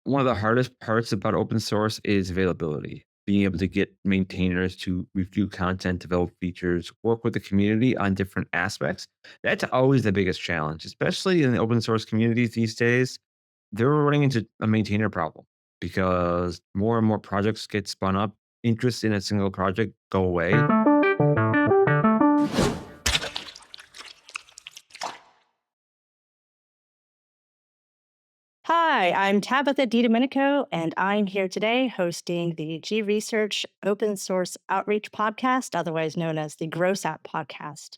One of the hardest parts about open source is availability. Being able to get maintainers to review content, develop features, work with the community on different aspects. That's always the biggest challenge, especially in the open source communities these days. They're running into a maintainer problem because more and more projects get spun up. Interest in a single project go away. Hi, I'm Tabitha DiDomenico, and I'm here today hosting the G Research Open Source Outreach Podcast, otherwise known as the GR-OSS OUT Podcast.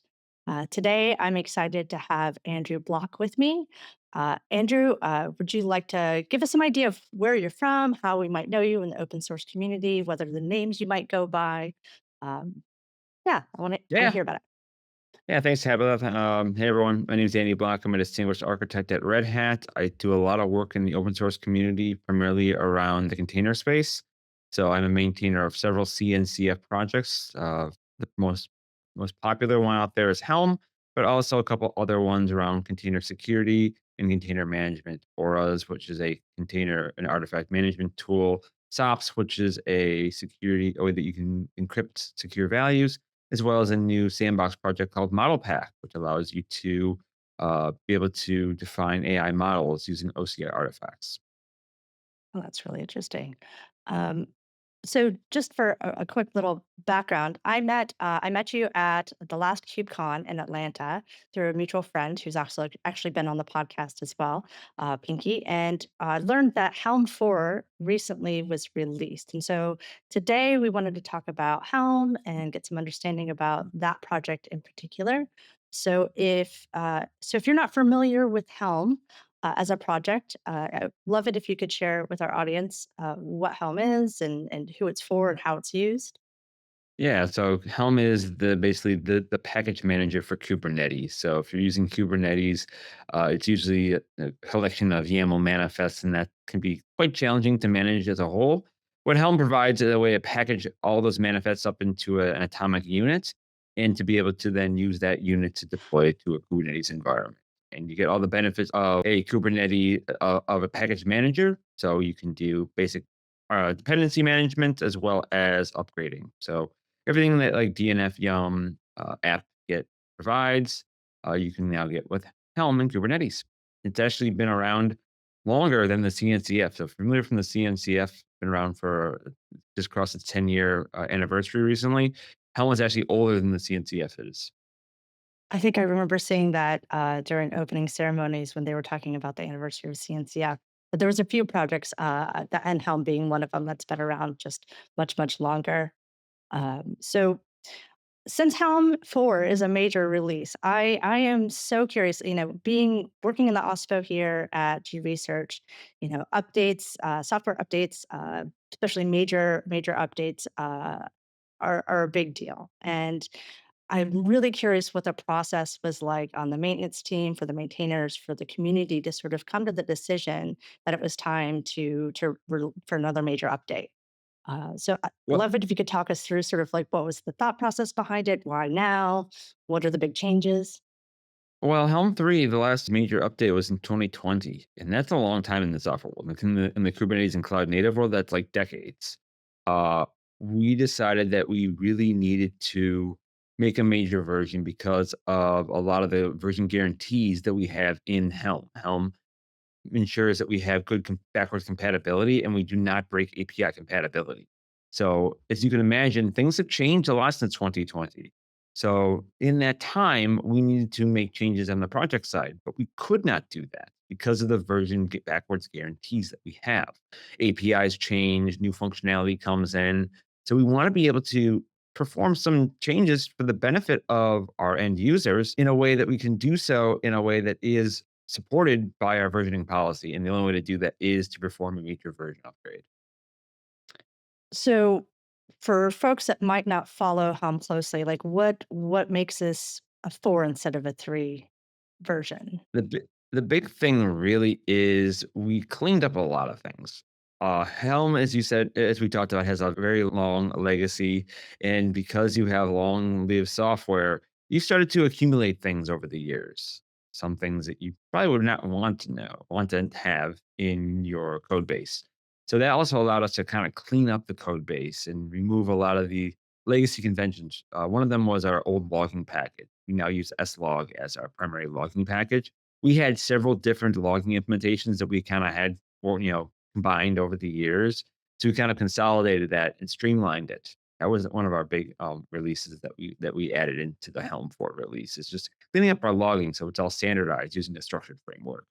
Today, I'm excited to have Andrew Block with me. Andrew, would you like to give us some idea of where you're from, how we might know you in the open source community, whether the names you might go by? Um, yeah, I want to Yeah. hear about it. Yeah, thanks, Tabitha. Hey, everyone. My name is Andy Block. I'm a distinguished architect at Red Hat. I do a lot of work in the open source community, primarily around the container space. So I'm a maintainer of several CNCF projects. The most popular one out there is Helm, but also a couple other ones around container security and container management. Auras, which is a container and artifact management tool. SOPs, which is a way that you can encrypt secure values, as well as a new sandbox project called Model Pack, which allows you to be able to define AI models using OCI artifacts. Oh, that's really interesting. Um, so, just for a quick little background, I met you at the last KubeCon in Atlanta through a mutual friend who's actually been on the podcast as well, Pinky, and learned that Helm 4 recently was released. And so today we wanted to talk about Helm and get some understanding about that project in particular. So if you're not familiar with Helm, as a project. I'd love it if you could share with our audience what Helm is and who it's for and how it's used. Yeah, so Helm is basically the package manager for Kubernetes. So if you're using Kubernetes, it's usually a collection of YAML manifests, and that can be quite challenging to manage as a whole. What Helm provides is a way to package all those manifests up into an atomic unit, and to be able to then use that unit to deploy to a Kubernetes environment. And you get all the benefits of a Kubernetes of a package manager. So you can do basic dependency management as well as upgrading. So everything that like DNF Yum apt-get provides, you can now get with Helm and Kubernetes. It's actually been around longer than the CNCF. So familiar from the CNCF, been around for just crossed its 10-year anniversary recently. Helm is actually older than the CNCF is. I think I remember seeing that during opening ceremonies when they were talking about the anniversary of CNCF. But there was a few projects, and Helm being one of them, that's been around just much, much longer. So since Helm 4 is a major release, I am so curious, being working in the OSPO here at G Research, updates, software updates, especially major updates, are a big deal. And I'm really curious what the process was like on the maintenance team, for the maintainers, for the community to sort of come to the decision that it was time for another major update. So I'd Well, love it if you could talk us through sort of like what was the thought process behind it, why now, what are the big changes? well, Helm 3, the last major update was in 2020, and that's a long time in the software world. Like in the Kubernetes and cloud native world, that's like decades. Uh, we decided that we really needed to make a major version because of a lot of the version guarantees that we have in Helm. Helm ensures that we have good backwards compatibility and we do not break API compatibility. So, as you can imagine, things have changed a lot since 2020. So, in that time, we needed to make changes on the project side, but we could not do that because of the backwards guarantees that we have. APIs change, new functionality comes in. So, we want to be able to perform some changes for the benefit of our end users in a way that we can do so in a way that is supported by our versioning policy, and the only way to do that is to perform a major version upgrade. So for folks that might not follow Helm closely, like what makes this a 4 instead of a 3 version? The big thing really is we cleaned up a lot of things. Helm, as you said, as we talked about, has a very long legacy, and because you have long-lived software, you started to accumulate things over the years. some things that you probably would not want to have in your code base. So that also allowed us to kind of clean up the code base and remove a lot of the legacy conventions. One of them was our old logging package. We now use slog as our primary logging package. We had several different logging implementations that we kind of had, or, combined over the years. So we kind of consolidated that and streamlined it. That was one of our big releases that we added into the Helm 4 release. Is just cleaning up our logging so it's all standardized using a structured framework.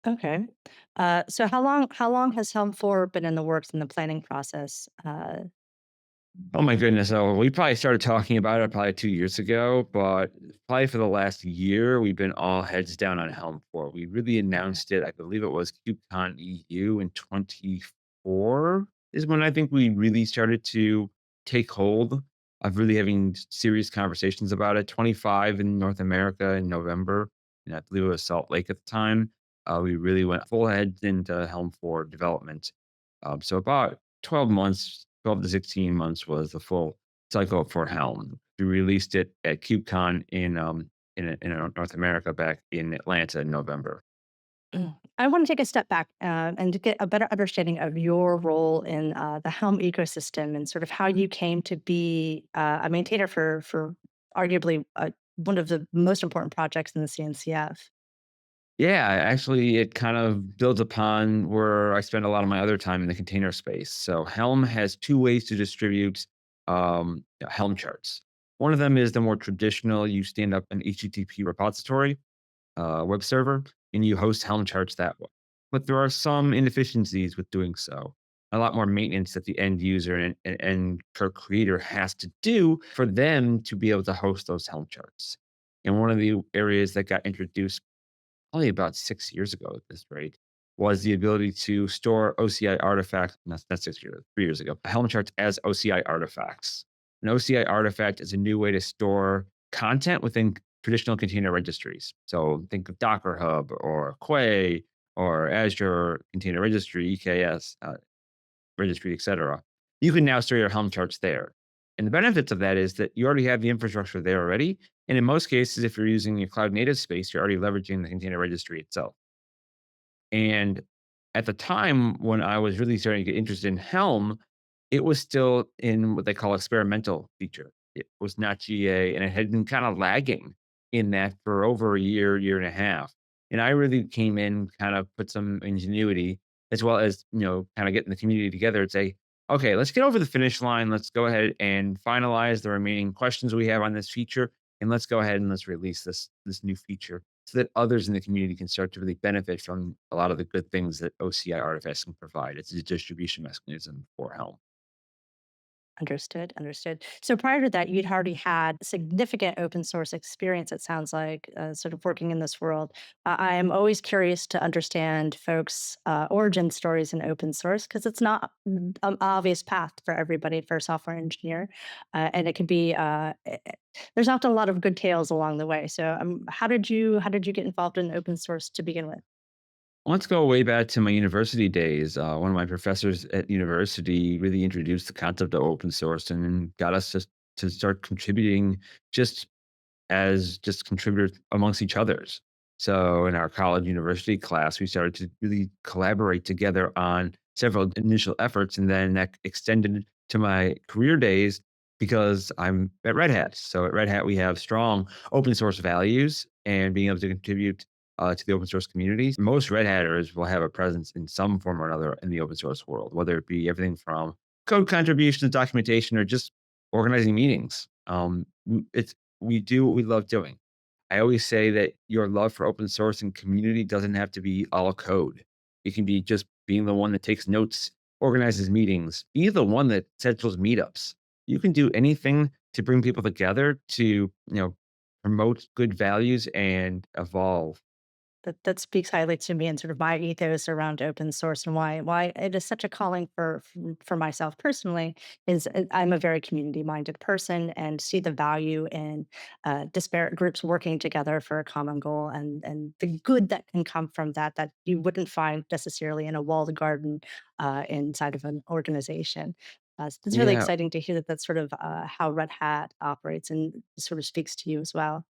Okay. So how long has Helm 4 been in the works in the planning process? Oh my goodness. So we probably started talking about it probably 2 years ago, but probably for the last year, we've been all heads down on Helm 4. We really announced it, I believe it was KubeCon EU in 24 is when I think we really started to take hold of really having serious conversations about it. 25 in North America in November, and I believe it was Salt Lake at the time. We really went full heads into Helm 4 development. So about 12 months, 12 to 16 months was the full cycle for Helm. We released it at KubeCon in North America back in Atlanta in November. I want to take a step back and to get a better understanding of your role in the Helm ecosystem and sort of how you came to be a maintainer for arguably one of the most important projects in the CNCF. Yeah, actually, it kind of builds upon where I spend a lot of my other time in the container space. So Helm has two ways to distribute Helm charts. One of them is the more traditional, you stand up an HTTP repository web server, and you host Helm charts that way. But there are some inefficiencies with doing so. A lot more maintenance that the end user and chart creator has to do for them to be able to host those Helm charts. And one of the areas that got introduced probably about 6 years ago at this rate was the ability to store OCI artifacts. Not 6 years, 3 years ago. Helm charts as OCI artifacts. An OCI artifact is a new way to store content within traditional container registries. So think of Docker Hub or Quay or Azure Container Registry, EKS registry, etc. You can now store your Helm charts there. And the benefits of that is that you already have the infrastructure there already. And in most cases, if you're using your cloud native space, you're already leveraging the container registry itself. And at the time when I was really starting to get interested in Helm, it was still in what they call experimental feature. It was not GA, and it had been kind of lagging in that for over a year, year and a half. And I really came in, kind of put some ingenuity, as well as kind of getting the community together and say, okay, let's get over the finish line. Let's go ahead and finalize the remaining questions we have on this feature, and let's go ahead and let's release this new feature so that others in the community can start to really benefit from a lot of the good things that OCI artifacts can provide. It's a distribution mechanism for Helm. Understood, understood. So prior to that, you'd already had significant open source experience, it sounds like, sort of working in this world. I am always curious to understand folks' origin stories in open source because it's not an obvious path for everybody for a software engineer. And it can be, there's often a lot of good tales along the way. So how did you get involved in open source to begin with? Let's go way back to my university days. One of my professors at university really introduced the concept of open source and then got us to start contributing just as just contributors amongst each others. So in our college university class, we started to really collaborate together on several initial efforts, and then that extended to my career days because I'm at Red Hat. So at Red Hat, we have strong open source values and being able to contribute to the open source community. Most Red Hatters will have a presence in some form or another in the open source world, whether it be everything from code contributions, documentation, or just organizing meetings. It's we do what we love doing. I always say that your love for open source and community doesn't have to be all code. It can be just being the one that takes notes, organizes meetings, be the one that schedules meetups. You can do anything to bring people together to, promote good values and evolve. That speaks highly to me and sort of my ethos around open source and why it is such a calling for myself personally is I'm a very community minded person and see the value in disparate groups working together for a common goal and the good that can come from that you wouldn't find necessarily in a walled garden inside of an organization. So it's really Yeah. exciting to hear that that's sort of how Red Hat operates and sort of speaks to you as well.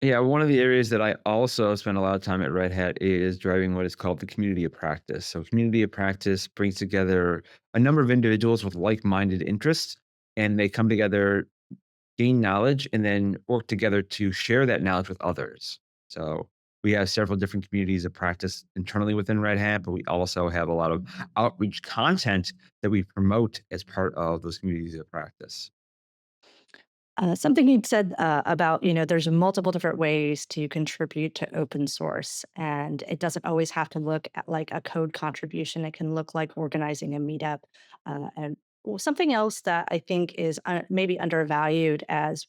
Yeah, one of the areas that I also spend a lot of time at Red Hat is driving what is called the community of practice. So, community of practice brings together a number of individuals with like-minded interests, and they come together, gain knowledge, and then work together to share that knowledge with others. So, we have several different communities of practice internally within Red Hat, but we also have a lot of outreach content that we promote as part of those communities of practice. Something you'd said about, there's multiple different ways to contribute to open source, and it doesn't always have to look at like a code contribution. It can look like organizing a meetup. And something else that I think is maybe undervalued as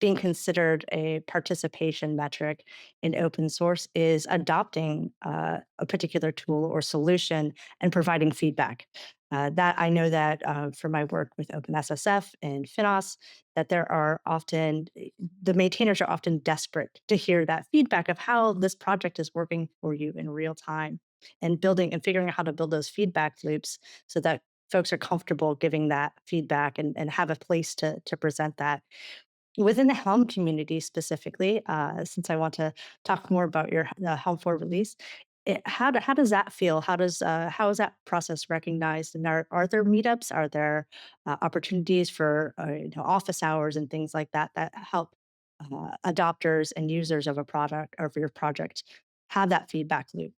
being considered a participation metric in open source is adopting a particular tool or solution and providing feedback. That I know that from my work with OpenSSF and FinOS, that there are often the maintainers are often desperate to hear that feedback of how this project is working for you in real time, and building and figuring out how to build those feedback loops so that folks are comfortable giving that feedback and have a place to present that within the Helm community specifically, since I want to talk more about your Helm 4 release. How does that feel? How is that process recognized? And are there meetups? Are there opportunities for office hours and things like that that help adopters and users of a product or of your project have that feedback loop?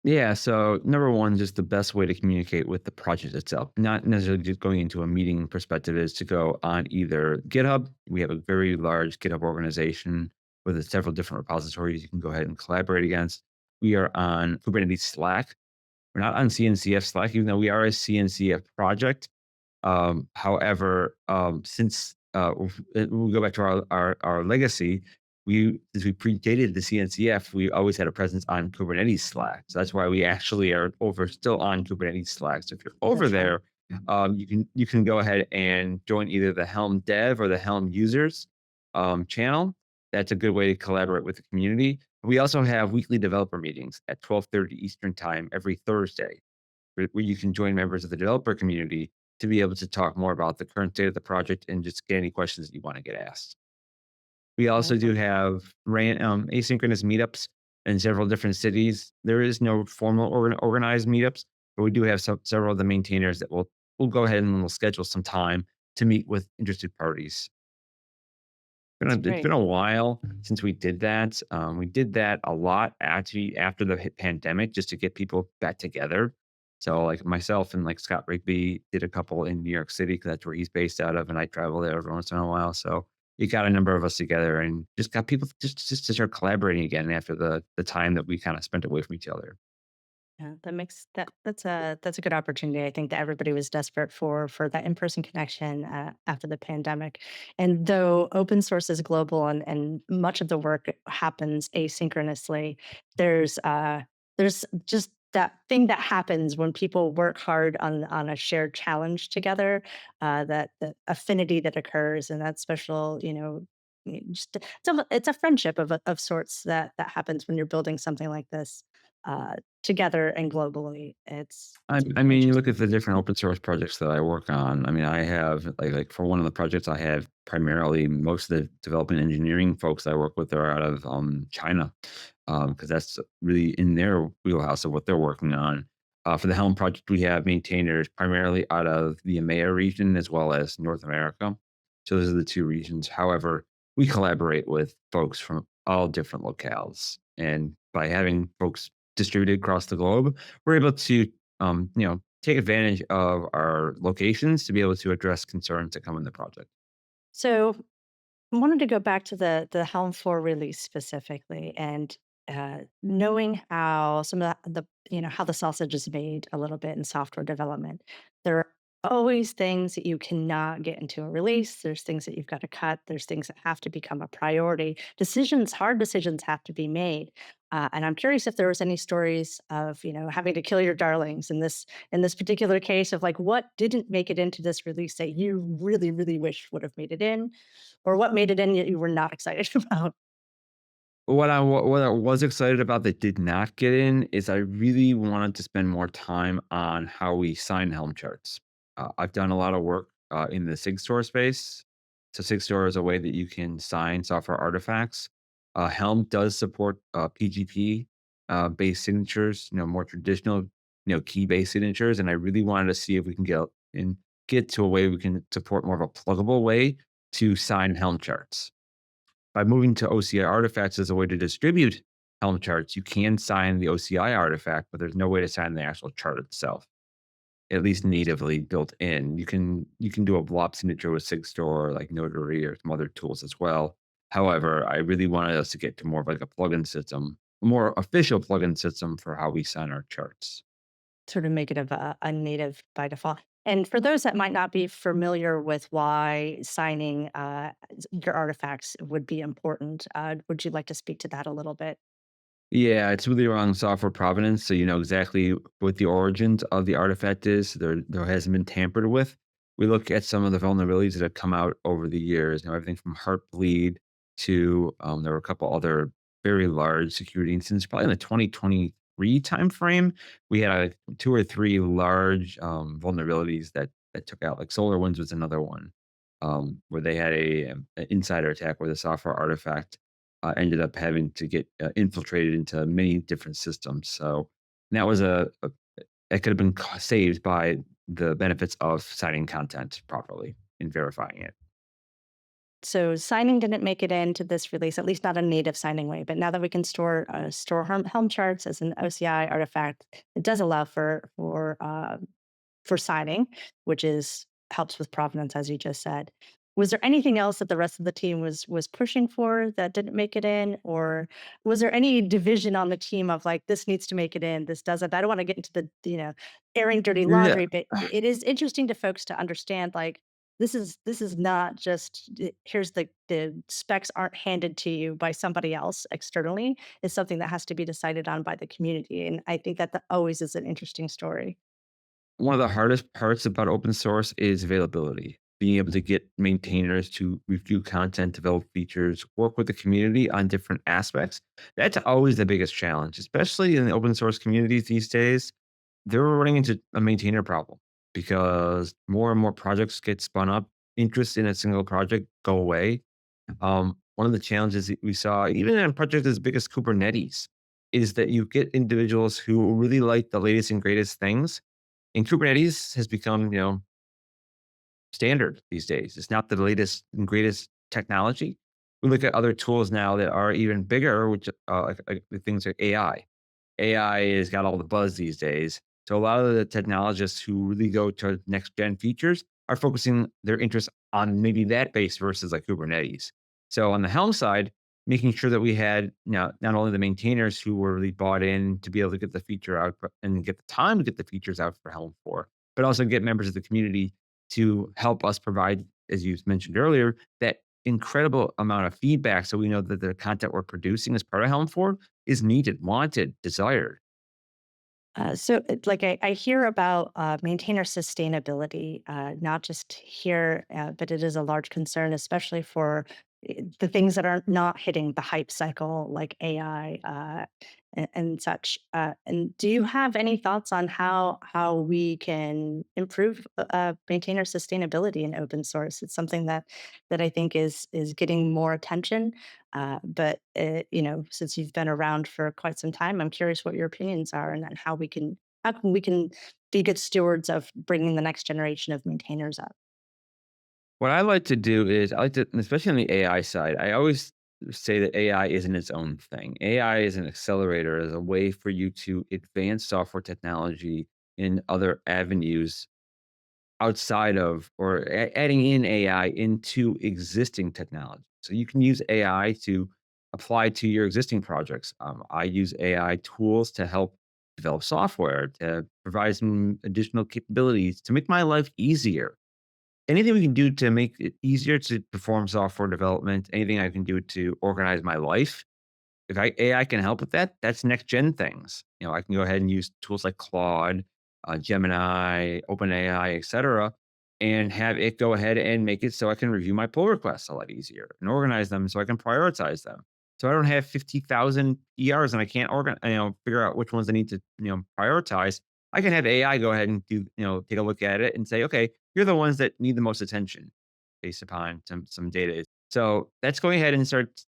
Yeah, so number one, just the best way to communicate with the project itself, not necessarily just going into a meeting perspective, is to go on either GitHub. We have a very large GitHub organization with several different repositories you can go ahead and collaborate against. We are on Kubernetes Slack. We're not on CNCF Slack, even though we are a CNCF project. However, since we go back to our legacy, since we predated the CNCF, we always had a presence on Kubernetes Slack. So that's why we actually are over still on Kubernetes Slack. So if you're over That's right. there, you can go ahead and join either the Helm Dev or the Helm Users channel. That's a good way to collaborate with the community. We also have weekly developer meetings at 12:30 Eastern time every Thursday, where you can join members of the developer community to be able to talk more about the current state of the project and just get any questions that you want to get asked. We also do Awesome. have asynchronous meetups in several different cities. There is no formal organized meetups, but we do have several of the maintainers that will go ahead and we'll schedule some time to meet with interested parties. That's It's great. been a while since we did that. We did that a lot actually after the pandemic, just to get people back together. So, like myself and like Scott Rigby did a couple in New York City because that's where he's based out of, and I travel there every once in a while. So we got a number of us together and just got people just to start collaborating again after the time that we kind of spent away from each other. Yeah, that's a good opportunity. I think that everybody was desperate for that in-person connection after the pandemic. And though open source is global and much of the work happens asynchronously, there's just that thing that happens when people work hard on a shared challenge together, that affinity that occurs and that special, just it's a friendship of sorts that happens when you're building something like this. Together and globally. It's I really mean, you look interesting. at the different open source projects that I work on. I mean, I have like for one of the projects I have primarily most of the development engineering folks I work with are out of China, because that's really in their wheelhouse of what they're working on. For the Helm project, we have maintainers primarily out of the EMEA region as well as North America. So those are the two regions. However, we collaborate with folks from all different locales, and by having folks distributed across the globe, we're able to take advantage of our locations to be able to address concerns that come in the project. So I wanted to go back to the Helm 4 release specifically and knowing how some of how the sausage is made a little bit in software development. There are always things that you cannot get into a release. There's things that you've got to cut. There's things that have to become a priority. Hard decisions have to be made. And I'm curious if there was any stories of having to kill your darlings in this particular case of like what didn't make it into this release that you really really wish would have made it in, or what made it in that you were not excited about? What I was excited about that did not get in is I really wanted to spend more time on how we sign Helm charts. I've done a lot of work in the SIG store space, So Sigstore is a way that you can sign software artifacts. Helm does support PGP based signatures, more traditional, key based signatures. And I really wanted to see if we can get to a way we can support more of a pluggable way to sign Helm charts. By moving to OCI artifacts as a way to distribute Helm charts, you can sign the OCI artifact, but there's no way to sign the actual chart itself, at least natively built in. You can do a blob signature with Sigstore, like Notary or some other tools as well. However, I really wanted us to get to more of like a plugin system, a more official plugin system for how we sign our charts. Sort of make it of a native by default. And for those that might not be familiar with why signing your artifacts would be important, would you like to speak to that a little bit? Yeah, it's really around software provenance, so you know exactly what the origins of the artifact is. There hasn't been tampered with. We look at some of the vulnerabilities that have come out over the years. Everything from Heartbleed to there were a couple other very large security incidents. Probably in the 2023 timeframe, we had two or three large vulnerabilities that took out. Like SolarWinds was another one, where they had an insider attack where the software artifact ended up having to get infiltrated into many different systems. So that was it could have been saved by the benefits of citing content properly and verifying it. So signing didn't make it into this release, at least not a native signing way. But now that we can store Helm charts as an OCI artifact, it does allow for signing, which is helps with provenance, as you just said. Was there anything else that the rest of the team was pushing for that didn't make it in, or was there any division on the team of like this needs to make it in, this doesn't? I don't want to get into the airing dirty Yeah. laundry, but it is interesting to folks to understand like this is not just here's the specs aren't handed to you by somebody else externally. It's something that has to be decided on by the community, and I think that always is an interesting story. One of the hardest parts about open source is availability. Being able to get maintainers to review content, develop features, work with the community on different aspects. That's always the biggest challenge, especially in the open source communities these days. They're running into a maintainer problem because more and more projects get spun up. Interest in a single project go away. One of the challenges that we saw, even in a project as big as Kubernetes, is that you get individuals who really like the latest and greatest things, and Kubernetes has become, standard these days. It's not the latest and greatest technology. We look at other tools now that are even bigger, which like the things like AI. AI has got all the buzz these days. So a lot of the technologists who really go to next gen features are focusing their interest on maybe that base versus like Kubernetes. So on the Helm side, making sure that we had not only the maintainers who were really bought in to be able to get the feature out and get the time to get the features out for Helm 4, but also get members of the community to help us provide, as you mentioned earlier, that incredible amount of feedback so we know that the content we're producing as part of Helm 4 is needed, wanted, desired. Like I hear about maintainer sustainability, not just here, but it is a large concern, especially for the things that are not hitting the hype cycle, like AI and such. And do you have any thoughts on how we can improve maintainer sustainability in open source? It's something that I think is getting more attention. But since you've been around for quite some time, I'm curious what your opinions are, and then how can we be good stewards of bringing the next generation of maintainers up. What I like to do is I like to, especially on the AI side, I always say that AI isn't its own thing. AI is an accelerator, as a way for you to advance software technology in other avenues outside of or adding in AI into existing technology. So you can use AI to apply to your existing projects. I use AI tools to help develop software, to provide some additional capabilities to make my life easier. Anything we can do to make it easier to perform software development, anything I can do to organize my life, if AI can help with that, that's next gen things. I can go ahead and use tools like Claude, Gemini, OpenAI, et cetera, and have it go ahead and make it so I can review my pull requests a lot easier and organize them so I can prioritize them. So I don't have 50,000 ERs and I can't figure out which ones I need to, prioritize. I can have AI go ahead and take a look at it and say, okay, you're the ones that need the most attention. based upon some data. So that's going ahead and start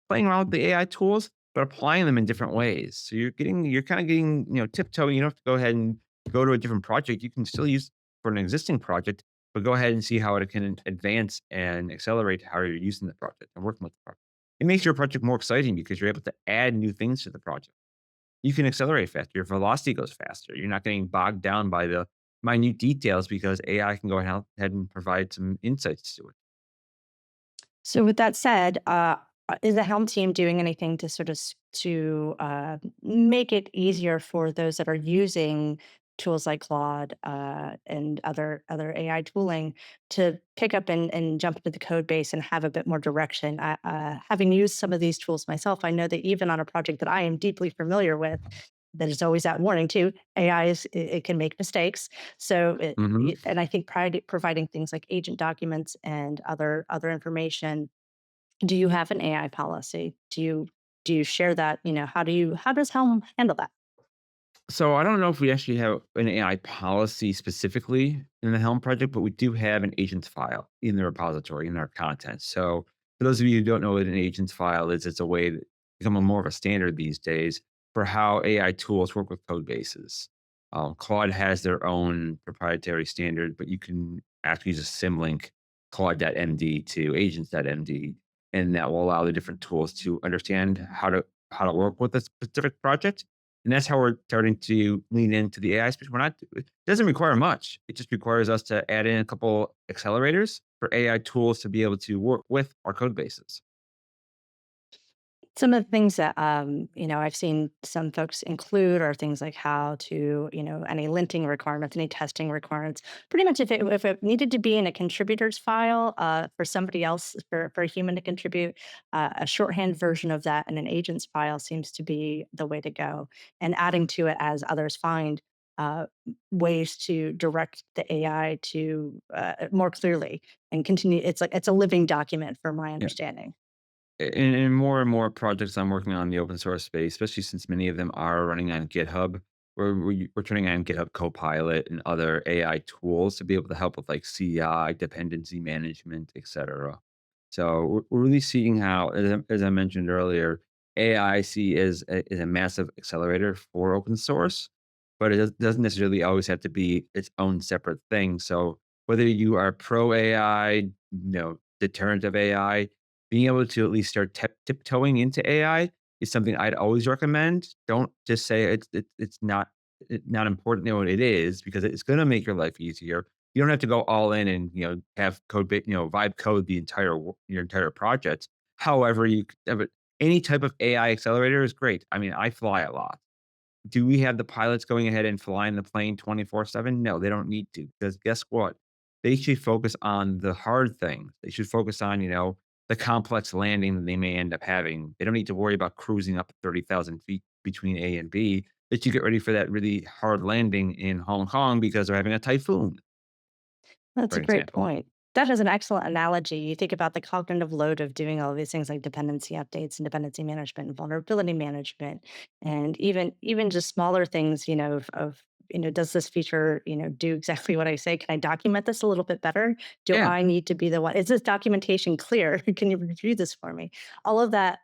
playing around with the AI tools, but applying them in different ways. So you're kind of getting, tiptoeing. You don't have to go ahead and go to a different project. You can still use for an existing project, but go ahead and see how it can advance and accelerate how you're using the project and working with the project. It makes your project more exciting because you're able to add new things to the project. You can accelerate faster. Your velocity goes faster. You're not getting bogged down by the minute details because AI can go ahead and provide some insights to it. So with that said, is the Helm team doing anything to make it easier for those that are using tools like Claude and other AI tooling to pick up and jump into the code base and have a bit more direction? Having used some of these tools myself, I know that even on a project that I am deeply familiar with, that is always that warning too. AI it can make mistakes, Mhm. and I think providing things like agent documents and other information. Do you have an AI policy? Do you share that? How does Helm handle that? So I don't know if we actually have an AI policy specifically in the Helm project, but we do have an agents file in the repository in our content. So for those of you who don't know what an agents file is, it's a way to become a more of a standard these days for how AI tools work with code bases. Claude has their own proprietary standard, but you can actually use a symlink Claude.md to agents.md, and that will allow the different tools to understand how to work with a specific project, and that's how we're starting to lean into the AI space. It doesn't require much. It just requires us to add in a couple accelerators for AI tools to be able to work with our code bases. Some of the things that I've seen some folks include are things like how to, any linting requirements, any testing requirements. Pretty much, if it needed to be in a contributors file for somebody else, for a human to contribute, a shorthand version of that in an agents file seems to be the way to go. And adding to it as others find ways to direct the AI to more clearly and continue. It's like it's a living document, from my Yeah. understanding. In more and more projects I'm working on in the open source space, especially since many of them are running on GitHub, we're turning on GitHub Copilot and other AI tools to be able to help with like CI, dependency management, etc. So we're really seeing how, as I mentioned earlier, AI I see is a massive accelerator for open source, but doesn't necessarily always have to be its own separate thing. So whether you are pro AI, deterrent of AI, being able to at least start tiptoeing into AI is something I'd always recommend. Don't just say it's not important. No, it is, because it's going to make your life easier. You don't have to go all in and have vibe code your entire project. However, you could have any type of AI accelerator is great. I mean, I fly a lot. Do we have the pilots going ahead and flying the plane 24/7? No, they don't need to, because guess what? They should focus on the hard things. They should focus on, the complex landing that they may end up having. They don't need to worry about cruising up 30,000 feet between A and B. They should get ready for that really hard landing in Hong Kong because they're having a typhoon, That's for a great example. point. That is an excellent analogy. You think about the cognitive load of doing all of these things like dependency updates and dependency management and vulnerability management, and even just smaller things, does this feature, do exactly what I say? Can I document this a little bit better? Do Yeah. I need to be the one? Is this documentation clear? Can you review this for me? All of that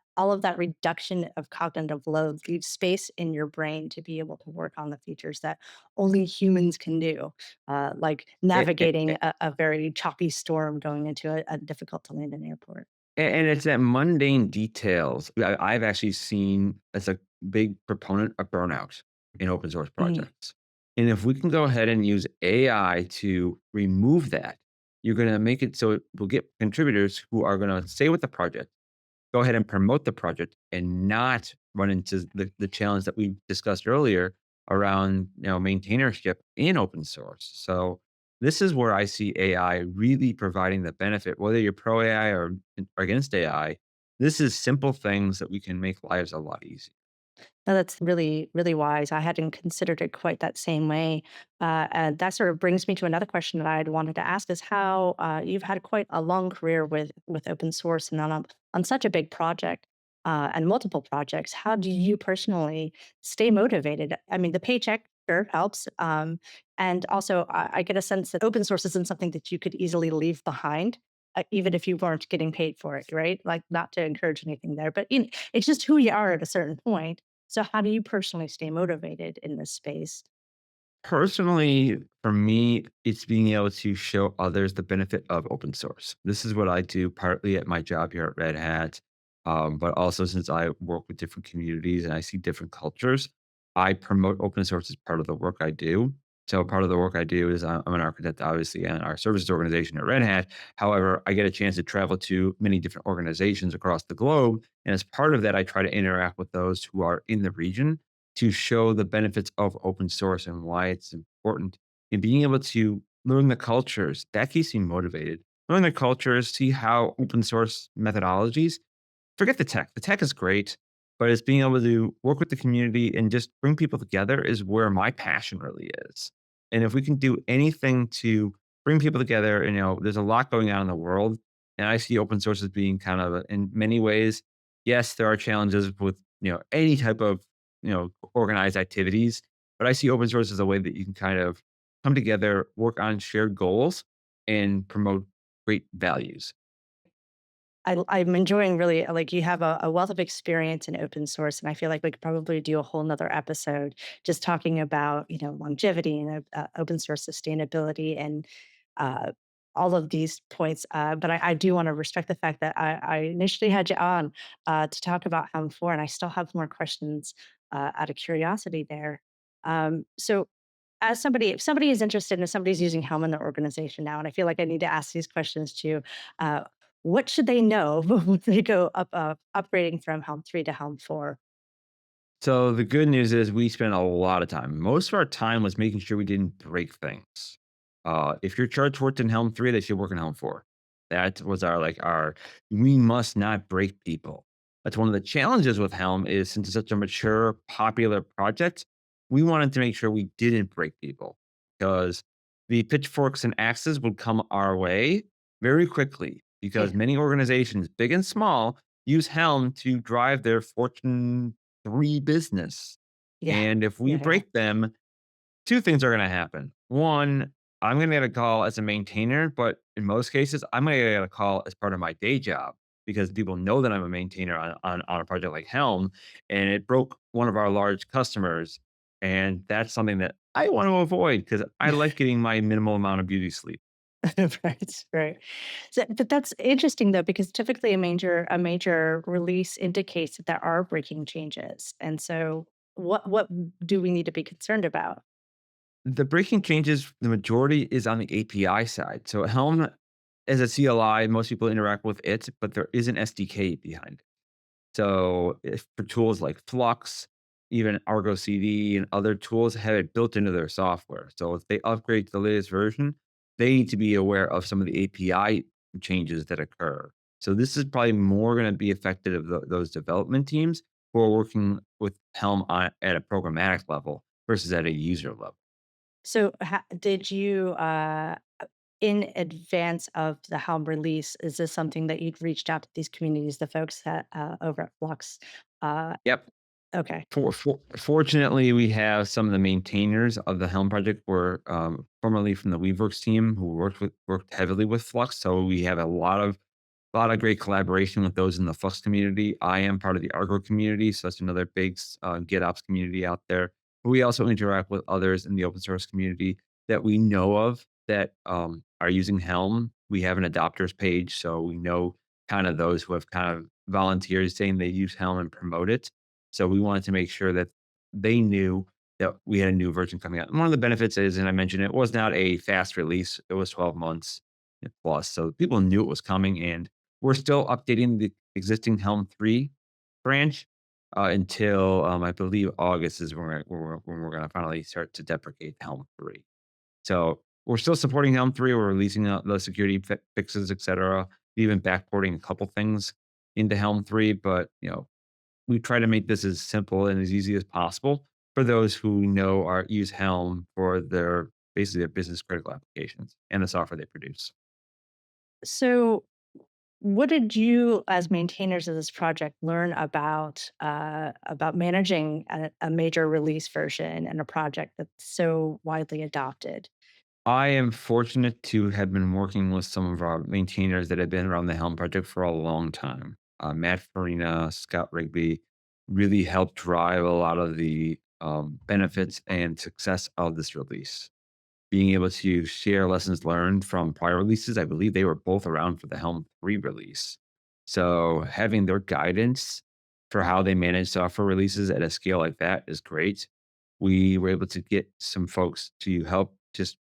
reduction of cognitive load leaves space in your brain to be able to work on the features that only humans can do, like A- navigating a- a very choppy storm going into a difficult to land an airport. And it's that mundane details I've actually seen as a big proponent of burnout in open source Mm. projects. And if we can go ahead and use AI to remove that, you're going to make it so it will get contributors who are going to stay with the project, go ahead and promote the project, and not run into the challenge that we discussed earlier around maintainership in open source. So this is where I see AI really providing the benefit, whether you're pro AI or against AI. This is simple things that we can make lives a lot easier. No, that's really, really wise. I hadn't considered it quite that same way. And that sort of brings me to another question that I'd wanted to ask is how you've had quite a long career with open source and on such a big project and multiple projects. How do you personally stay motivated? I mean, the paycheck sure helps. And also, I get a sense that open source isn't something that you could easily leave behind. even if you weren't getting paid for it, right? Like, not to encourage anything there, but it's just who you are at a certain point. So, how do you personally stay motivated in this space? Personally, for me, it's being able to show others the benefit of open source. This is what I do partly at my job here at Red Hat, but also since I work with different communities and I see different cultures, I promote open source as part of the work I do. So part of the work I do is I'm an architect, obviously, and our services organization at Red Hat. However, I get a chance to travel to many different organizations across the globe, and as part of that, I try to interact with those who are in the region to show the benefits of open source and why it's important. And being able to learn the cultures, that keeps me motivated. Learn the cultures, see how open source methodologies, forget the tech. The tech is great, but it's being able to work with the community and just bring people together is where my passion really is. And if we can do anything to bring people together, and, there's a lot going on in the world, and I see open source as being kind of in many ways, yes, there are challenges with, any type of, organized activities, but I see open source as a way that you can kind of come together, work on shared goals, and promote great values. I'm enjoying really like you have a wealth of experience in open source, and I feel like we could probably do a whole nother episode just talking about longevity and open source sustainability and uh, all of these points. But I do want to respect the fact that I initially had you on to talk about Helm 4, and I still have more questions out of curiosity there. So as somebody, if somebody is interested and if somebody's using Helm in their organization now, and I feel like I need to ask these questions too, uh, what should they know when they go upgrading from Helm 3 to Helm 4? So the good news is we spent a lot of time. Most of our time was making sure we didn't break things. If your charts worked in Helm 3, they should work in Helm 4. That was our we must not break people. That's one of the challenges with Helm is since it's such a mature, popular project, we wanted to make sure we didn't break people because the pitchforks and axes would come our way very quickly because Yeah, many organizations, big and small, use Helm to drive their Fortune 3 business. yeah, And if we yeah, yeah. break them, 2 things are gonna happen. 1, I'm gonna get a call as a maintainer, but in most cases, I'm gonna get a call as part of my day job because people know that I'm a maintainer on a project like Helm, and it broke one of our large customers, and that's something that I want to avoid because I like getting my minimal amount of beauty sleep. Right, right. So, but that's interesting though, because typically a major release indicates that there are breaking changes, and so what do we need to be concerned about? The breaking changes, the majority is on the API side. So Helm as a CLI, most people interact with it, but there is an SDK behind it. So if for tools like Flux, even Argo CD and other tools have it built into their software. So if they upgrade to the latest version, they need to be aware of some of the API changes that occur. So this is probably more going to be affected of those development teams who are working with Helm at a programmatic level versus at a user level. So, did you, in advance of the Helm release, is this something that you'd reached out to these communities, the folks that over at Flux? Uh, Yep. okay, Fortunately, we have some of the maintainers of the Helm project were formerly from the Weaveworks team who worked heavily with Flux. So we have a lot of great collaboration with those in the Flux community. I am part of the Argo community, so that's another big GitOps community out there. But we also interact with others in the open source community that we know of that are using Helm. We have an adopters page, so we know kind of those who have kind of volunteered saying they use Helm and promote it. So we wanted to make sure that they knew that we had a new version coming out. And one of the benefits is, and I mentioned it was not a fast release; it was 12 months plus, so people knew it was coming and we're still updating the existing Helm 3 branch, until, I believe August is when we're gonna finally start to deprecate Helm 3. So, we're still supporting Helm 3, we're releasing, the security fixes, etcetera, even backporting a couple things into Helm 3, but, we try to make this as simple and as easy as possible for those who know or use Helm for their basically their business critical applications and the software they produce. so what did you, as maintainers of this project, learn about managing a major release version and a project that's so widely adopted? I am fortunate to have been working with some of our maintainers that have been around the Helm project for a long time. Matt Farina, Scott Rigby really helped drive a lot of the benefits and success of this release. Being able to share lessons learned from prior releases, I believe they were both around for the Helm 3 release. So having their guidance for how they manage software releases at a scale like that is great. We were able to get some folks to help just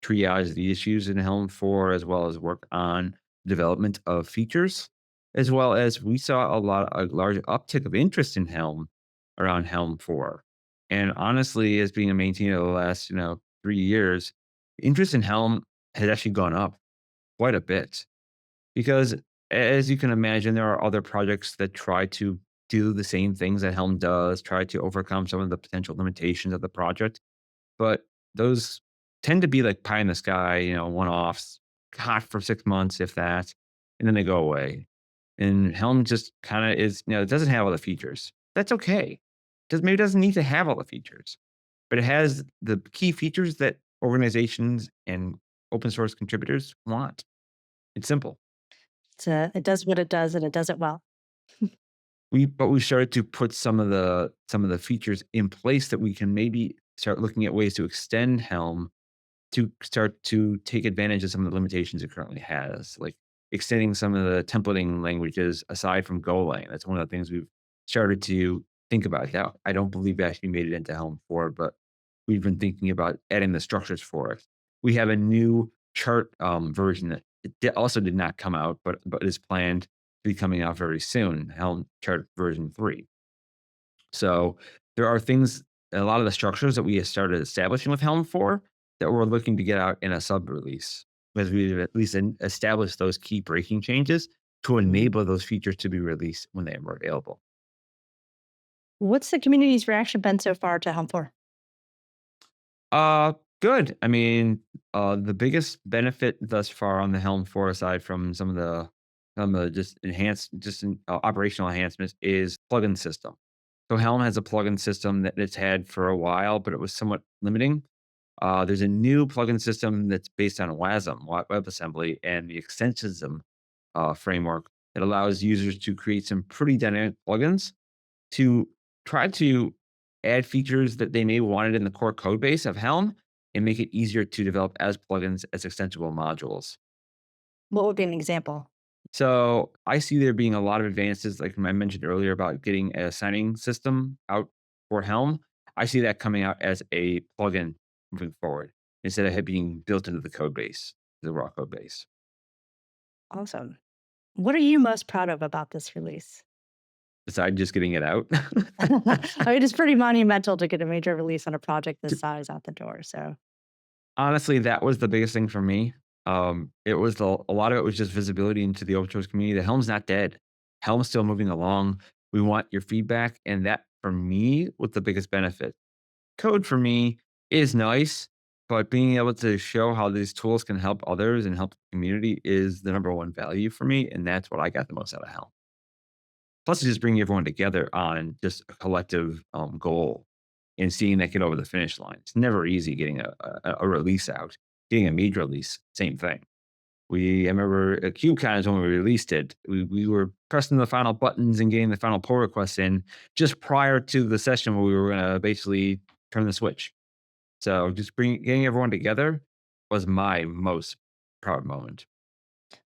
triage the issues in Helm 4, as well as work on development of features, as well as we saw a large uptick of interest in Helm around Helm 4. And honestly, as being a maintainer the last, 3 years, interest in Helm has actually gone up quite a bit because, as you can imagine, there are other projects that try to do the same things that Helm does, try to overcome some of the potential limitations of the project. But those tend to be like pie in the sky, one offs, hot for 6 months, if that, and then they go away. And Helm just kind of is, it doesn't have all the features. That's okay. Maybe it doesn't need to have all the features, but it has the key features that organizations and open source contributors want. It's simple. It does what it does, and it does it well. We started to put some of the features in place that we can maybe start looking at ways to extend Helm to start to take advantage of some of the limitations it currently has, like extending some of the templating languages aside from Golang. That's one of the things we've started to think about. Now, I don't believe we actually made it into Helm 4, but we've been thinking about adding the structures for it. We have a new chart version that also did not come out, but is planned to be coming out very soon. Helm chart version 3. So there are things, a lot of the structures that we have started establishing with Helm 4 that we're looking to get out in a sub release because we've at least established those key breaking changes to Mhm. enable those features to be released when they are available. What's the community's reaction been so far to Helm 4? Uh, Good. I mean, the biggest benefit thus far on the Helm 4, aside from some of the just operational enhancements, is plugin system. So Helm has a plugin system that it's had for a while, but it was somewhat limiting. There's a new plugin system that's based on WASM, WebAssembly, and the Extensism framework that allows users to create some pretty dynamic plugins to try to add features that they may wanted in the core code base of Helm and make it easier to develop as plugins as extensible modules. What would be an example? So I see there being a lot of advances, like I mentioned earlier about getting a signing system out for Helm. I see that coming out as a plugin moving forward instead of it being built into the code base, the raw code base. Awesome. What are you most proud of about this release? Besides just getting it out. I mean, it's pretty monumental to get a major release on a project this size out the door. So, Honestly, that was the biggest thing for me. It was a lot of it was just visibility into the open source community. The Helm's not dead. Helm's still moving along. We want your feedback, and that for me was the biggest benefit. Code for me is nice, but being able to show how these tools can help others and help the community is the number one value for me, and that's what I got the most out of Helm. Plus, it's just bringing everyone together on just a collective goal and seeing that get over the finish line. It's never easy getting a release out. Getting a major release, same thing. I remember at KubeCon when we released it, we were pressing the final buttons and getting the final pull requests in just prior to the session where we were going to basically turn the switch. So just getting everyone together was my most proud moment.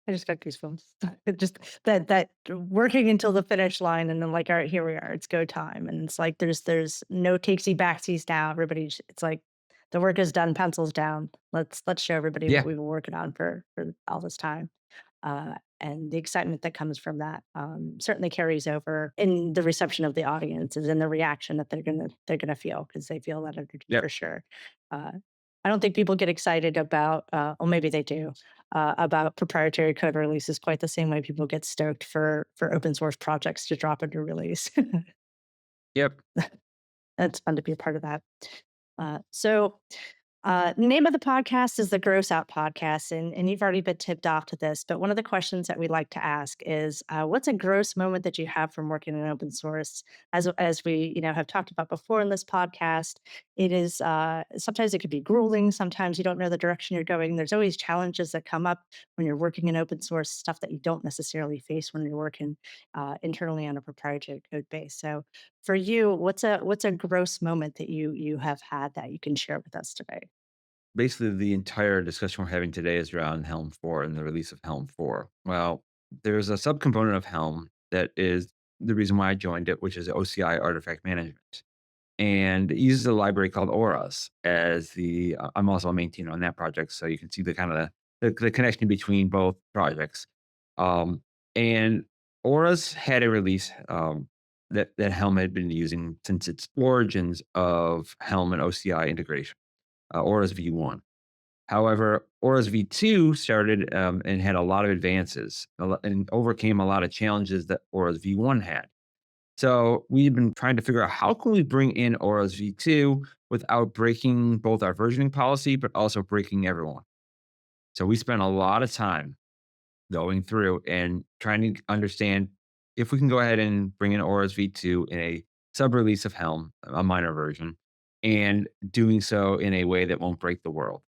I just got goosebumps. It just that working until the finish line and then like, all right, here we are. It's go time. And it's like there's no takesy backsies now. It's like the work is done, pencils down. Let's show everybody what Yeah. we've been working on for all this time. And the excitement that comes from that certainly carries over in the reception of the audiences and the reaction that they're gonna feel because they feel that energy Yep. for sure. Uh, I don't think people get excited about, or maybe they do, about proprietary code releases quite the same way people get stoked for open source projects to drop a new release. Yep. It's fun to be a part of that. So Name of the podcast is the Gross Out Podcast, and you've already been tipped off to this. But one of the questions that we like to ask is, what's a gross moment that you have from working in open source? As we have talked about before in this podcast, it is sometimes it could be grueling. Sometimes you don't know the direction you're going. There's always challenges that come up when you're working in open source stuff that you don't necessarily face when you're working internally on a proprietary code base. So for you, what's a gross moment that you have had that you can share with us today? Basically, the entire discussion we're having today is around Helm 4 and the release of Helm 4. Well, there's a subcomponent of Helm that is the reason why I joined it, which is OCI artifact management. And it uses a library called Auras as I'm also a maintainer on that project. So you can see the kind of the connection between both projects. Um, and Auras had a release that Helm had been using since its origins of Helm and OCI integration, Auras V1. However, Auras V2 started and had a lot of advances and overcame a lot of challenges that Auras V1 had. So we've been trying to figure out how can we bring in Auras V2 without breaking both our versioning policy, but also breaking everyone. So we spent a lot of time going through and trying to understand if we can go ahead and bring in Auras V2 in a sub release of Helm, a minor version, and doing so in a way that won't break the world.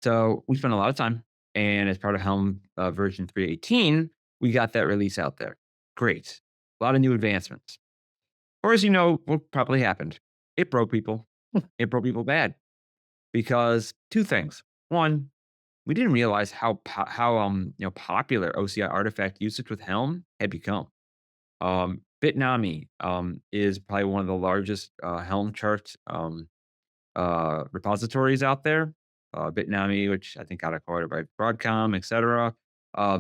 So we spent a lot of time, and as part of Helm version 3.18, we got that release out there. Great. A lot of new advancements. Or as you know, what probably happened, it broke people. It broke people bad because two things. One, we didn't realize how popular OCI artifact usage with Helm had become. Bitnami is probably one of the largest Helm chart repositories out there. Bitnami, which I think got acquired by Broadcom, et cetera.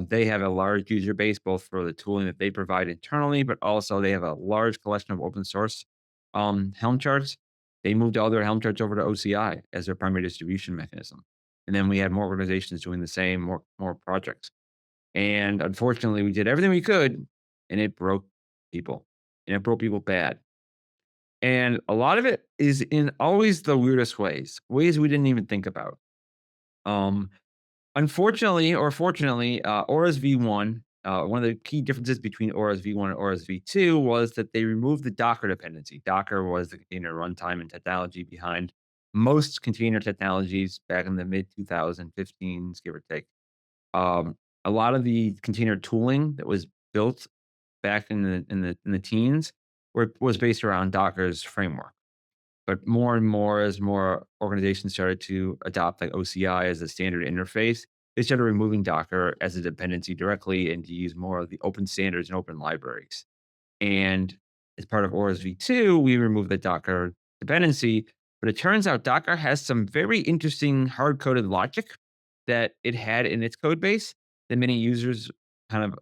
They have a large user base, both for the tooling that they provide internally, but also they have a large collection of open source Helm charts. They moved all their Helm charts over to OCI as their primary distribution mechanism. And then we had more organizations doing the same, more projects. And unfortunately, we did everything we could, and it broke people. And it broke people bad. And a lot of it is in always the weirdest ways we didn't even think about. Um, Unfortunately or fortunately, Auras V1, one of the key differences between Auras V1 and Auras V2 was that they removed the Docker dependency. Docker was the container runtime and technology behind most container technologies back in the mid 2015s, give or take. Um, a lot of the container tooling that was built back in the teens was based around Docker's framework. But more and more, as more organizations started to adopt like OCI as a standard interface, they started removing Docker as a dependency directly and to use more of the open standards and open libraries. And as part of Auras V2, we removed the Docker dependency. But it turns out Docker has some very interesting hard coded logic that it had in its code base that many users kind of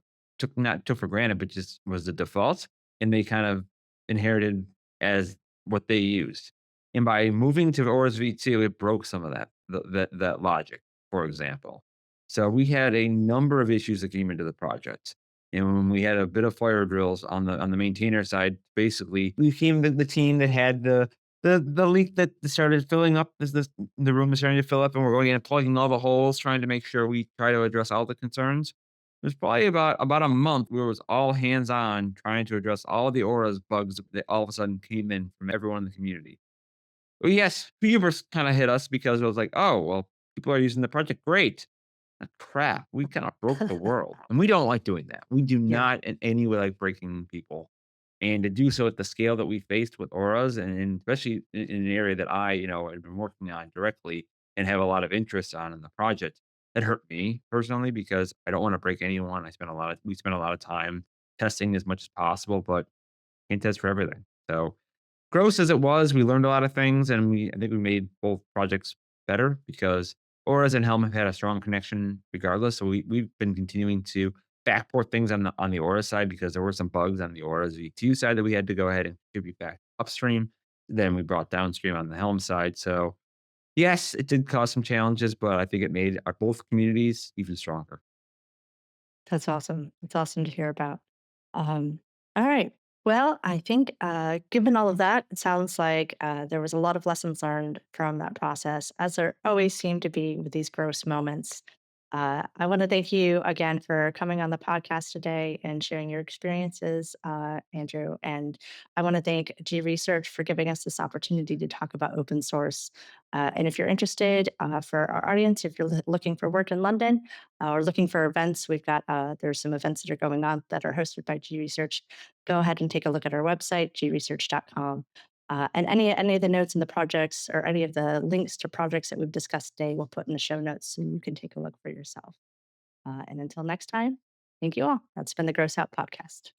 not took for granted, but just was the default. And they kind of inherited as what they used. And by moving to Auras V2, it broke some of that logic, for example. So we had a number of issues that came into the project. And when we had a bit of fire drills on the maintainer side, basically we became the team that had the leak that started filling up this the room was starting to fill up, and we're going in and plugging all the holes, trying to make sure we try to address all the concerns. It was probably about a month where it was all hands on trying to address all of the auras bugs that all of a sudden came in from everyone in the community. Well, yes, hubris kind of hit us because it was like, oh well, people are using the project. Great. Crap, we kinda broke the world, and we don't like doing that. We do Yeah, not in any way like breaking people, and to do so at the scale that we faced with Auras and especially in an area that have been working on directly and have a lot of interest on in the project, that hurt me personally because I don't wanna break anyone. We spent a lot of time testing as much as possible, but can't test for everything. So gross as it was, we learned a lot of things, and I think we made both projects better because Auras and Helm have had a strong connection regardless. So we've been continuing to backport things on the Aura side because there were some bugs on the Auras V2 side that we had to go ahead and contribute back upstream. Then we brought downstream on the Helm side. So yes, it did cause some challenges, but I think it made our both communities even stronger. that's awesome. It's awesome to hear about. Um, all right. Well, I think, given all of that, it sounds like there was a lot of lessons learned from that process, as there always seem to be with these gross moments. I want to thank you again for coming on the podcast today and sharing your experiences, Andrew. And I want to thank G Research for giving us this opportunity to talk about open source. And if you're interested, for our audience, if you're looking for work in London or looking for events, we've got there's some events that are going on that are hosted by G Research. Go ahead and take a look at our website, gresearch.com. And any of the notes in the projects or any of the links to projects that we've discussed today, we'll put in the show notes so you can take a look for yourself. And until next time, thank you all. That's been the Gross Out Podcast.